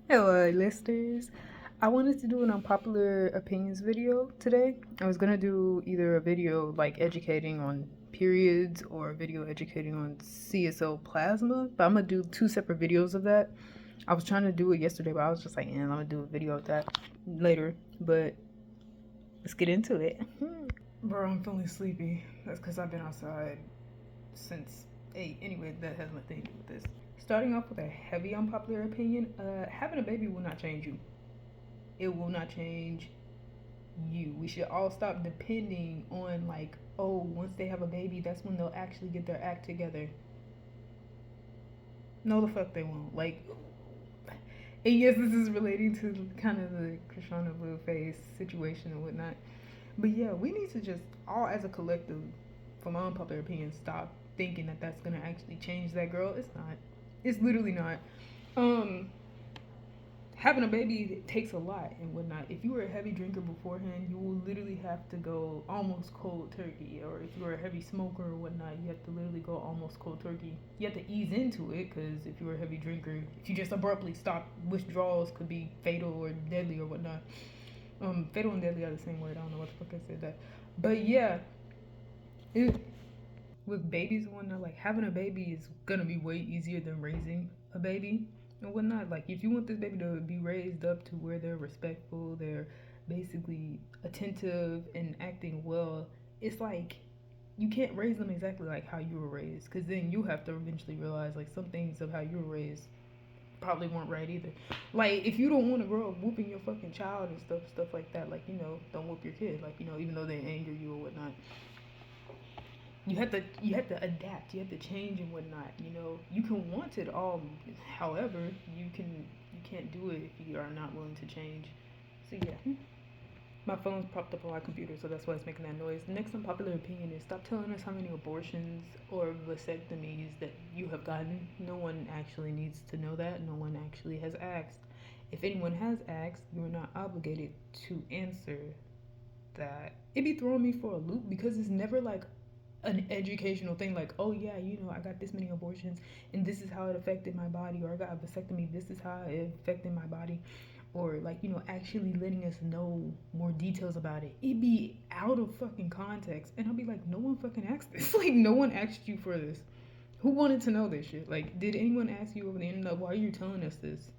Hello, listeners. I wanted to do an unpopular opinions video today. I was gonna do either a video like educating on periods or a video educating on CSO plasma, but I'm gonna do two separate videos of that. I was trying to do it yesterday, but I was just like, I'm gonna do a video of that later. But let's get into it. Bro, I'm feeling sleepy. That's because I've been outside since 8. Anyway, that has nothing to do with this. Starting off with a heavy unpopular opinion, having a baby will not change you. It will not change you. We should all stop depending on like, oh, once they have a baby, that's when they'll actually get their act together. No, the fuck they won't. Like, and yes, this is relating to kind of the Krishana Blueface situation and whatnot. But yeah, we need to just all as a collective, from my unpopular opinion, stop thinking that that's gonna actually change that girl. It's not. It's literally not. Um, Having a baby takes a lot and whatnot. If you were a heavy drinker beforehand, you will literally have to go almost cold turkey. Or if you were a heavy smoker or whatnot, you have to literally go almost cold turkey. You have to ease into it because if you were a heavy drinker, if you just abruptly stop, withdrawals could be fatal or deadly or whatnot. Fatal and deadly are the same word. I don't know what the fuck I said that. But yeah, it, with babies and whatnot, like having a baby is gonna be way easier than raising a baby and whatnot. Like if you want this baby to be raised up to where they're respectful, they're basically attentive and acting well, it's like you can't raise them exactly like how you were raised, because then you have to eventually realize like some things of how you were raised probably weren't right either. Like if you don't want to grow up whooping your fucking child and stuff like that, like don't whoop your kid, like even though they anger you or whatnot, you have to adapt, you have to change and whatnot. You can want it all, however you can't do it if you are not willing to change. So yeah, my phone's propped up on my computer, so that's why it's making that noise. The next unpopular opinion is stop telling us how many abortions or vasectomies that you have gotten. No one actually needs to know that. No one actually has asked. If anyone has asked, you are not obligated to answer that. It be throwing me for a loop because it's never like an educational thing, like, oh yeah, I got this many abortions and this is how it affected my body, or I got a vasectomy, this is how it affected my body, or like, actually letting us know more details about it. It be out of fucking context, and I'll be like, no one fucking asked this. Like, no one asked you for this. Who wanted to know this shit? Like, did anyone ask you over the internet, why are you telling us this?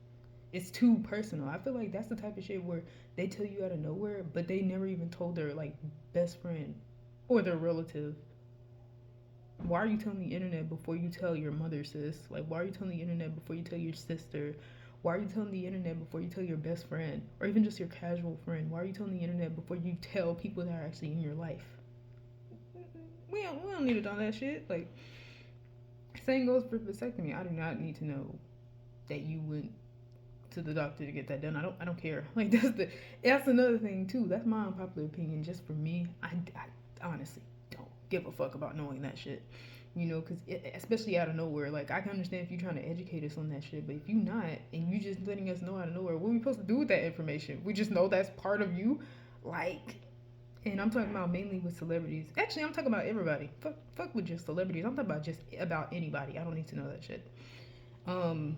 It's too personal. I feel like that's the type of shit where they tell you out of nowhere, but they never even told their like best friend or their relative. Why are you telling the internet before you tell your mother, sis? Like, why are you telling the internet before you tell your sister? Why are you telling the internet before you tell your best friend? Or even just your casual friend? Why are you telling the internet before you tell people that are actually in your life? We don't need to know that shit. Like, same goes for vasectomy. I do not need to know that you went to the doctor to get that done. I don't care. Like, that's another thing too. That's my unpopular opinion. Just for me, I honestly don't give a fuck about knowing that shit. Because especially out of nowhere, like I can understand if you're trying to educate us on that shit, but if you not and you just letting us know out of nowhere, what are we supposed to do with that information? We just know that's part of you, like. And I'm talking about mainly with celebrities. Actually, I'm talking about everybody. Fuck with just celebrities. I'm talking about just about anybody. I don't need to know that shit. Um,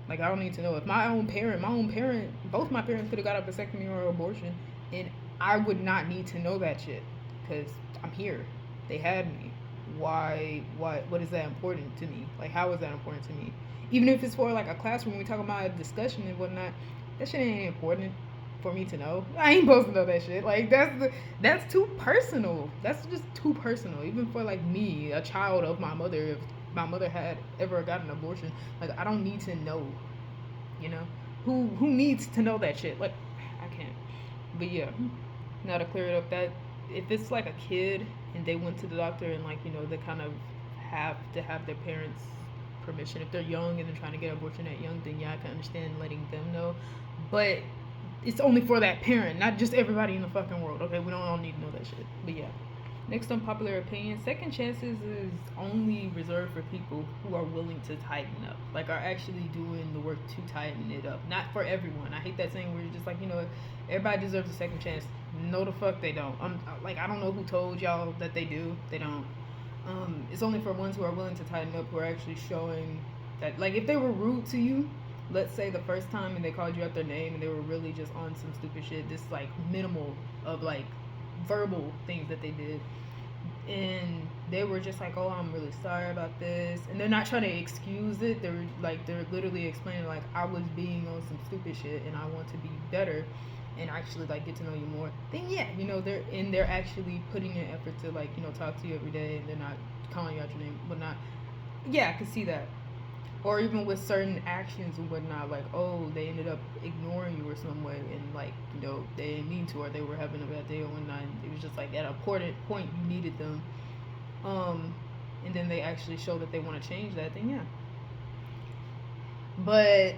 like I don't need to know if my own parent, both my parents could have got a vasectomy or an abortion, and I would not need to know that shit because I'm here. They had me. Why? What is that important to me? Like, how is that important to me? Even if it's for like a classroom, we talk about a discussion and whatnot. That shit ain't important for me to know. I ain't supposed to know that shit. Like that's too personal. That's just too personal. Even for like me, a child of my mother, if my mother had ever gotten an abortion, like I don't need to know. You know, who needs to know that shit? Like I can't. But yeah, now to clear it up, that if it's like a kid and they went to the doctor and like they kind of have to have their parents' permission. If they're young and they're trying to get an abortion at young, then yeah, I can understand letting them know. But it's only for that parent, not just everybody in the fucking world. Okay, we don't all need to know that shit. But yeah. Next unpopular opinion, second chances is only reserved for people who are willing to tighten up. Like are actually doing the work to tighten it up. Not for everyone. I hate that saying where you're just like, everybody deserves a second chance. No the fuck they don't. I don't know who told y'all that they do. They don't. It's only for ones who are willing to tighten up, who are actually showing that, like, if they were rude to you, let's say the first time and they called you out their name and they were really just on some stupid shit, this like minimal of like verbal things that they did, and they were just like, oh, I'm really sorry about this, and they're not trying to excuse it. They're literally explaining like, I was being on some stupid shit and I want to be better and actually like get to know you more. Then yeah, they're actually putting in effort to like, talk to you every day, and they're not calling you out your name, but not. Yeah, I can see that. Or even with certain actions and whatnot, like, oh, they ended up ignoring you or some way, and like, they didn't mean to, or they were having a bad day or whatnot, and it was just like at a important point you needed them, um and then they actually show that they want to change that, then yeah. But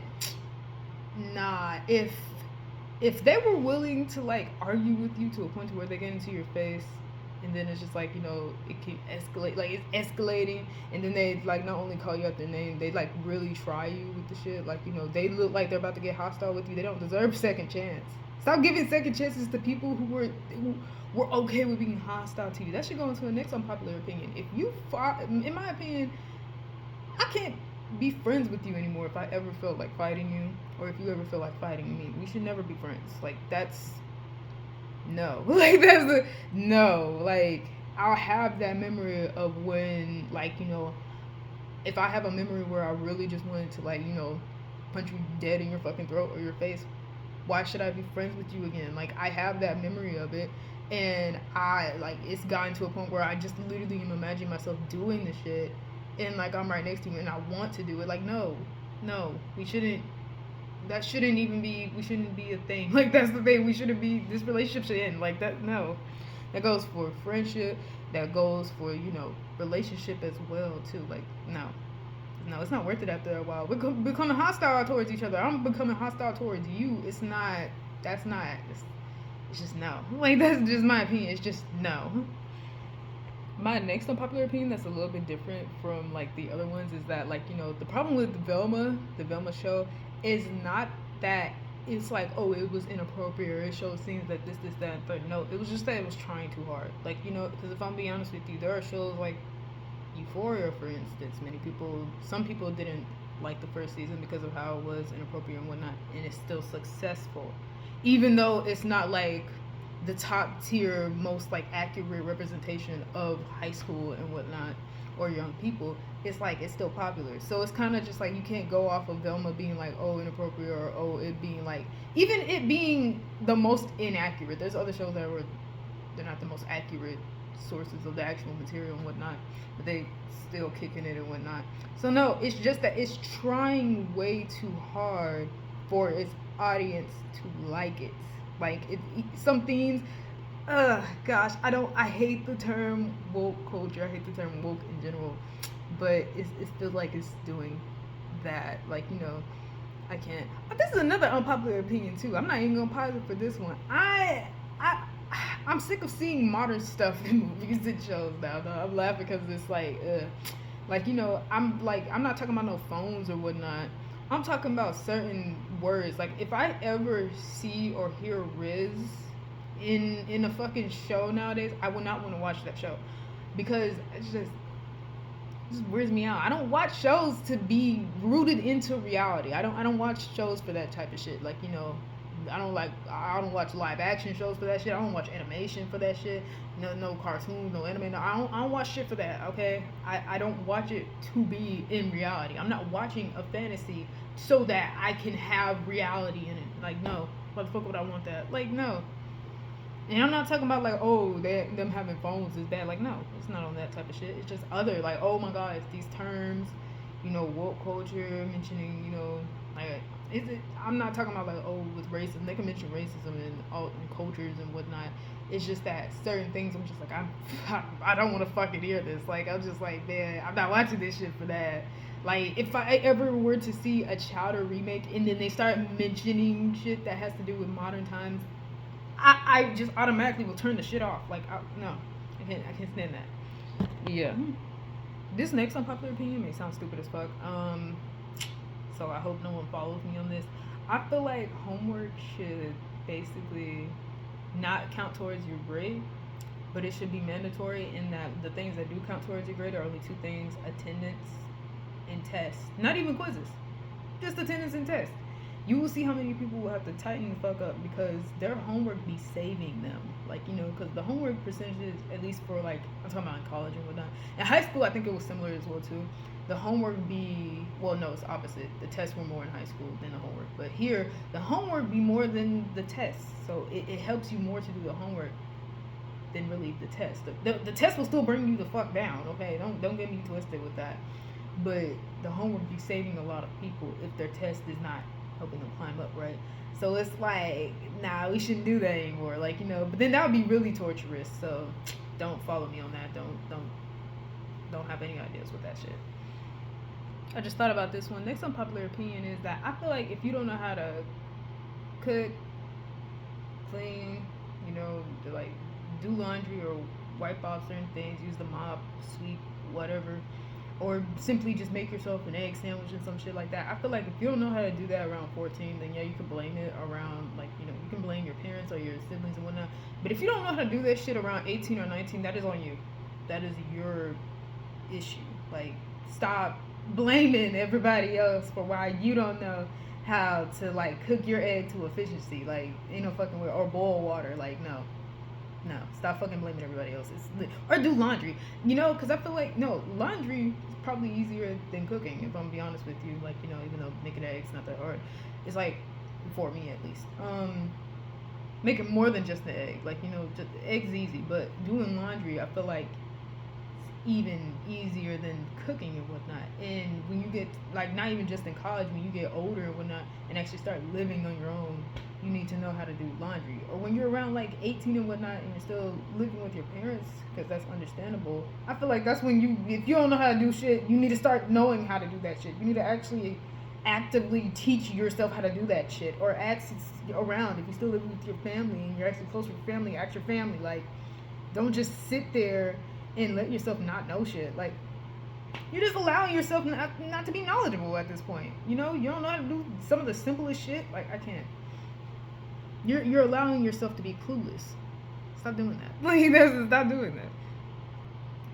nah, if they were willing to like argue with you to a point to where they get into your face, and then it's just like, it keep escalate, like it's escalating, and then they like not only call you out their name, they like really try you with the shit, like, they look like they're about to get hostile with you. They don't deserve second chance. Stop giving second chances to people who were okay with being hostile to you. That should go into the next unpopular opinion. If you fought, in my opinion, I can't be friends with you anymore if I ever felt like fighting you, or if you ever feel like fighting me. We should never be friends. Like, that's no. Like, that's the no. Like, I'll have that memory of when, like, if I have a memory where I really just wanted to, like, punch you dead in your fucking throat or your face, why should I be friends with you again? Like, I have that memory of it, and I like, it's gotten to a point where I just literally am imagining myself doing the shit, and like, I'm right next to you and I want to do it. Like, no, we shouldn't. That shouldn't even be. We shouldn't be a thing. Like, that's the thing. We shouldn't be. This relationship should end. Like that. No, that goes for friendship. That goes for relationship as well too. Like, no, it's not worth it after a while. We're becoming hostile towards each other. I'm becoming hostile towards you. It's not. That's not. It's just no. Like, that's just my opinion. It's just no. My next unpopular opinion that's a little bit different from like the other ones is that, like, the problem with the Velma show is not that it's like, oh, it was inappropriate, or it shows scenes that this, that, and third. No, it was just that it was trying too hard. Like, because if I'm being honest with you, there are shows like Euphoria, for instance. Some people didn't like the first season because of how it was inappropriate and whatnot, and it's still successful, even though it's not like the top tier, most like accurate representation of high school and whatnot, or young people. It's like, it's still popular. So it's kind of just like, you can't go off of Velma being like, oh, inappropriate, or oh, it being like, even it being the most inaccurate. There's other shows that they're not the most accurate sources of the actual material and whatnot, but they still kicking it and whatnot. So no, it's just that it's trying way too hard for its audience to like it. Like, some themes, gosh, I hate the term woke culture. I hate the term woke in general, but it feels like it's doing that. Like, I can't. But this is another unpopular opinion too. I'm not even gonna pause it for this one. I'm sick of seeing modern stuff in movies and shows now. Though. I'm laughing because it's like, I'm not talking about no phones or whatnot. I'm talking about certain words. Like, if I ever see or hear Riz in a fucking show nowadays, I will not want to watch that show, because it just weirds me out. I don't watch shows to be rooted into reality. I don't watch shows for that type of shit. Like, I don't watch live action shows for that shit. I don't watch animation for that shit. No cartoons, no anime. No, I don't watch shit for that. Okay, I don't watch it to be in reality. I'm not watching a fantasy so that I can have reality in it. Like, no, motherfucker, would I want that? Like, no. And I'm not talking about like, oh, them having phones is bad. Like, no, it's not on that type of shit. It's just other, like, oh my god, it's these terms, woke culture, mentioning, like, I'm not talking about like, oh, with racism. They can mention racism and cultures and whatnot. It's just that certain things, I'm just like, I don't want to fucking hear this. Like, I'm just like, man, I'm not watching this shit for that. Like, if I ever were to see a Chowder remake and then they start mentioning shit that has to do with modern times, I just automatically will turn the shit off. Like, no, I can't stand that. Yeah. This next unpopular opinion may sound stupid as fuck. So I hope no one follows me on this. I feel like homework should basically not count towards your grade, but it should be mandatory, in that the things that do count towards your grade are only two things: attendance and tests. Not even quizzes. Just attendance and test. You will see how many people will have to tighten the fuck up because their homework be saving them. Like, because the homework percentages, at least for like, I'm talking about in college and whatnot. In high school, I think it was similar as well too. The homework be, well, no, it's opposite. The tests were more in high school than the homework. But here, the homework be more than the tests. So it helps you more to do the homework than really the test. The test will still bring you the fuck down, okay? Don't get me twisted with that. But the homework be saving a lot of people if their test is not helping them climb up, right? So it's like, nah, we shouldn't do that anymore. Like, but then that would be really torturous. So don't follow me on that. Don't have any ideas with that shit. I just thought about this one. Next unpopular opinion is that I feel like if you don't know how to cook, clean, to like do laundry or wipe off certain things, use the mop, sweep, whatever, or simply just make yourself an egg sandwich and some shit like that. I feel like if you don't know how to do that around 14, then yeah, you can blame it around, like, you can blame your parents or your siblings and whatnot. But if you don't know how to do that shit around 18 or 19, that is on you. That is your issue. Like, stop blaming everybody else for why you don't know how to, like, cook your egg to efficiency. Like, ain't no fucking way. Or boil water. Like, no, stop fucking blaming everybody else. Or do laundry, because I feel like, no, laundry is probably easier than cooking, if I'm gonna be honest with you. Like, even though making eggs not that hard, it's like, for me at least, making more than just the egg, like, just the egg's easy, but doing laundry, I feel like even easier than cooking and whatnot. And when you get, like, not even just in college, when you get older and whatnot and actually start living on your own, you need to know how to do laundry. Or when you're around like 18 and whatnot and you're still living with your parents, because that's understandable, I feel like that's when if you don't know how to do shit, you need to start knowing how to do that shit. You need to actually actively teach yourself how to do that shit, or ask around. If you still live with your family and you're actually close with your family, ask your family. Like, don't just sit there and let yourself not know shit. Like, you're just allowing yourself not to be knowledgeable at this point. You don't know how to do some of the simplest shit. Like, I can't. You're allowing yourself to be clueless. Stop doing that. Like, stop doing that.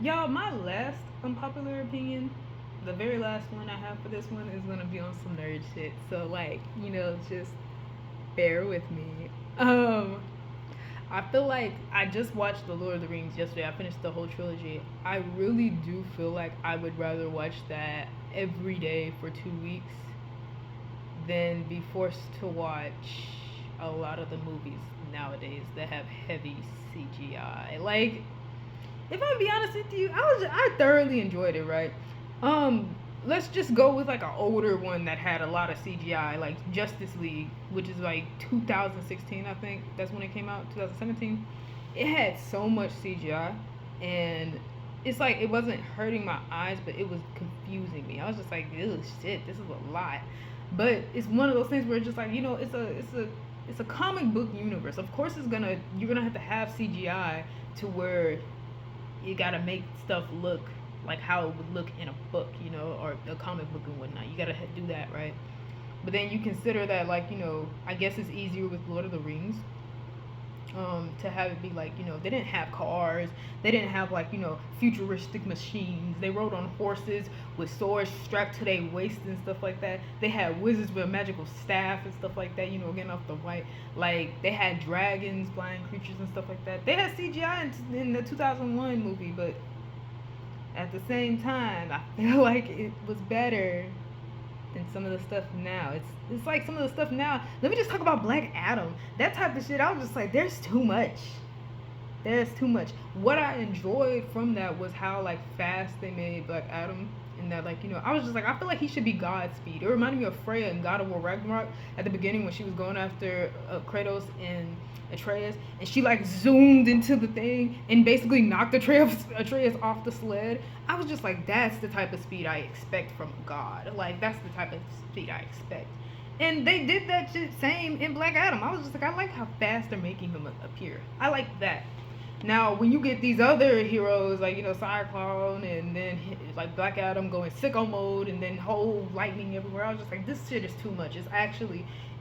Y'all, my last unpopular opinion, the very last one I have for this one, is gonna be on some nerd shit. So, like, just bear with me. I feel like I just watched The Lord of the Rings yesterday. I finished the whole trilogy. I really do feel like I would rather watch that every day for 2 weeks than be forced to watch a lot of the movies nowadays that have heavy CGI. Like, if I'm gonna be honest with you, I thoroughly enjoyed it, right? Let's just go with like an older one that had a lot of CGI, like Justice League, which is like 2016, I think. That's when it came out, 2017. It had so much CGI, and it's like it wasn't hurting my eyes, but it was confusing me. I was just like, ew, shit, this is a lot. But it's one of those things where it's just like, it's a comic book universe. Of course, you're gonna have CGI to where you gotta make stuff look like how it would look in a book, or a comic book and whatnot. You gotta do that, right? But then you consider that, like, I guess it's easier with Lord of the Rings, to have it be like, they didn't have cars, they didn't have like, futuristic machines. They rode on horses with swords strapped to their waist and stuff like that. They had wizards with a magical staff and stuff like that, getting off the white. Like, they had dragons, flying creatures and stuff like that. They had CGI in the 2001 movie, but at the same time, I feel like it was better than some of the stuff now. It's like some of the stuff now. Let me just talk about Black Adam. That type of shit, I was just like, there's too much. There's too much. What I enjoyed from that was how, like, fast they made Black Adam. And that, like, I was just like, I feel like he should be Godspeed. It reminded me of Freya in God of War Ragnarok at the beginning when she was going after Kratos and Atreus, and she like zoomed into the thing and basically knocked Atreus off the sled. I was just like, that's the type of speed I expect from God. Like, that's the type of speed I expect. And they did that shit same in Black Adam. I was just like, I like how fast they're making him appear. I like that. Now, when you get these other heroes, like, Cyclone, and then, like, Black Adam going sicko mode, and then whole lightning everywhere, I was just like, this shit is too much.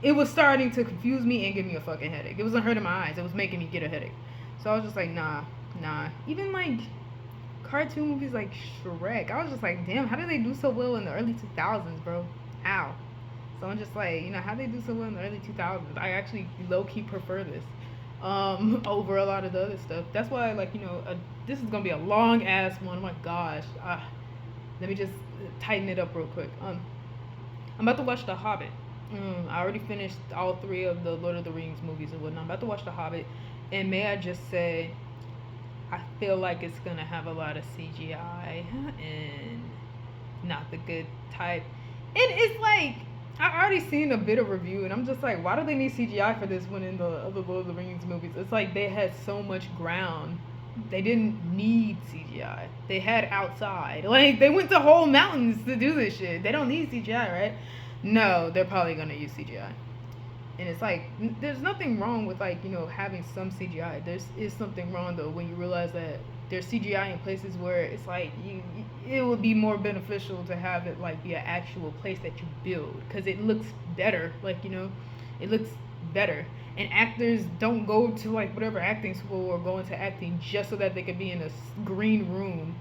It was starting to confuse me and give me a fucking headache. It wasn't hurting my eyes. It was making me get a headache. So I was just like, nah. Even, like, cartoon movies like Shrek, I was just like, damn, how did they do so well in the early 2000s, bro? How? So I'm just like, how they do so well in the early 2000s. I actually low key prefer this over a lot of the other stuff. That's why, like, this is gonna be a long ass one. Oh my gosh. Let me just tighten it up real quick. I'm about to watch The Hobbit. I already finished all three of the Lord of the Rings movies and whatnot. I'm about to watch The Hobbit, and may I just say, I feel like it's gonna have a lot of CGI and not the good type. And it's like I already seen a bit of review, and I'm just like, why do they need CGI for this when in the other Lord of the Rings movies? It's like they had so much ground. They didn't need CGI. They had outside. Like they went to whole mountains to do this shit. They don't need CGI, right? No, they're probably gonna use CGI. And it's like there's nothing wrong with like having some CGI. There's is something wrong though when you realize that there's CGI in places where it's like it would be more beneficial to have it like be an actual place that you build because it looks better. Like it looks better. And actors don't go to like whatever acting school or go into acting just so that they could be in a green room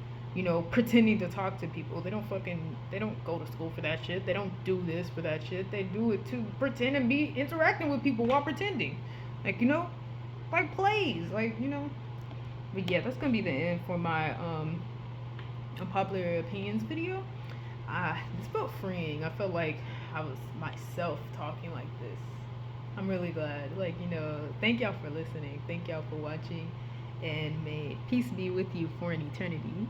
pretending to talk to people. They don't go to school for that shit. They don't do this for that shit. They do it to pretend and be interacting with people while pretending. Like, like plays. Like, But yeah, that's gonna be the end for my unpopular opinions video. This felt freeing. I felt like I was myself talking like this. I'm really glad. Like, thank y'all for listening. Thank y'all for watching. And may peace be with you for an eternity.